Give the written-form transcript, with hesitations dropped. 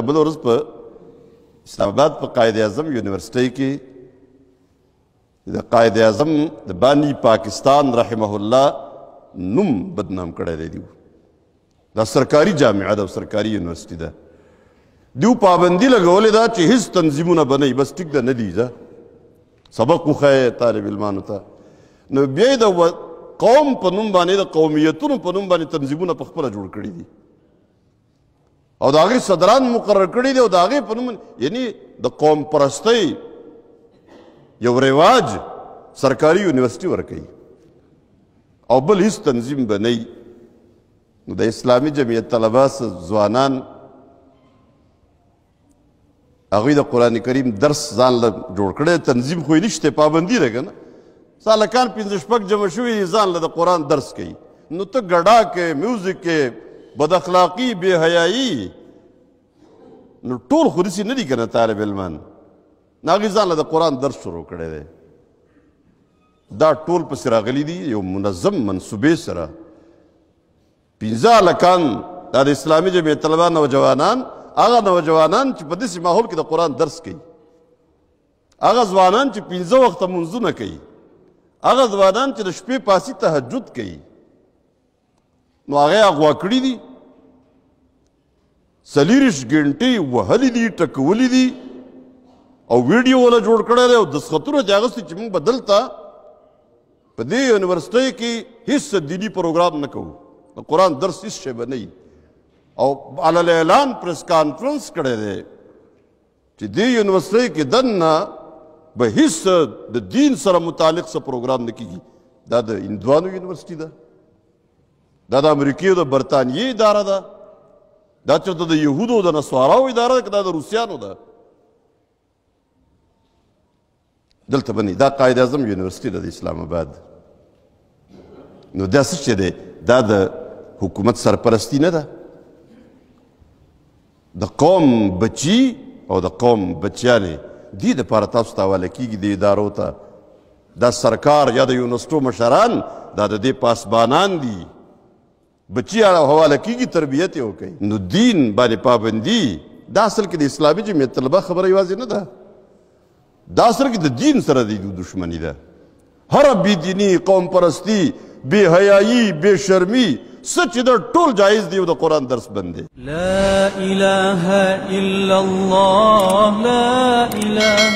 بل ورځ په اسلام آباد په قائد اعظم یونیورسټۍ کې د قائد اعظم د بانی پاکستان رحمه الله نوم بدنام کړی دی. دا سرکاري جامعه ده او سرکاري یونیورسټي ده. دیو پابندي لګولې ده چې هیڅ تنظیمونه به نه وي، بس ټیک ده نه دي ځه سبق وښایه طالب علمانو ته. نو بیا یې د قوم په نوم باندې د قومیتونو په نوم باندې تنظیمونه په خپله جوړ کړي دي او د هغې صدران مقرر کړي دي او د هغې په نوم یعنی د قوم پرستۍ یو رواج سرکاري یونیورسټي ورکوي او بل هیڅ تنظیم به نه وي. نو د اسلامي جمعیت طلبه ځوانان هغوی د قرآن کریم درس ځان له جوړ کړی، تنظیم خو یې نشته، پابندي ده که نه. سالکان پنځه شپږ جمع شوي دي ځان له د قرآن درس کوي. نو ته ګډا کې میوزیک کې بد اخلاقی بے حیايي نو ټول خو داسې نه دي که نه طالب علمان. هغې ځان له د قرآن درس شروع کړی دی. دا ټول پسې راغلي دي یو منظم منصوبې سره. 15 هلکان دا د اسلامي جمعیت طلبه نوجوانان، هغه نوجوانان چې په داسې ماحول کې د قرآن درس کوي، هغه ځوانان چې 15 وخته منځونه کوي، هغه ځوانان چې د شپې پاسي تهجد کوي، نو هغه یې اغوا کړي دي، 40 ګنټې وهلي دي، ټکولي دي او ویډیو وله جوړ کړی دی او دستخطونه دې اغوستي چې موږ به دلته په دې یونیورسټۍ کې هیڅ دیني پروګرام نه کوو، د قرآن درس هیڅ شی به نه وي. او علی الاعلان پریس کانفرنس کړی دی چې دې یونیورسټۍ کې دننه به هیڅ د دین سره متعلق څه پروګرام نه کیږي. دا د هندوانو یونیورسټي ده، دا د امریکې او د برطانیې اداره ده، دا چېرته د یهودو د نصاراو اداره ده که دا د روسیانو ده؟ دلته به نه دا قائد اعظم یونیورسټي ده د اسلام آباد. نو دا څه چې دی دا د حکومت سرپرستی نه ده، د قوم بچي او د قوم بچیانې دې دپاره تاسو ته حواله کېږي د ادارو ته. دا سرکار یا د یونیورسټو مشران دا د دې پاسبانان دي، بچي حواله کېږي تربیت یې وکوي. نو دین باندې پابندي دا اصل کې د اسلامي جمعیت طلبه خبره یوازې نه ده، دا اصل کې د دین سره د دشمني ده. هر بې دیني، قوم پرستی، بے حیايي، بے شرمي څه چې ده ټول جایز دی او د قرآن درس بند دی. لا اله الا الله لا اله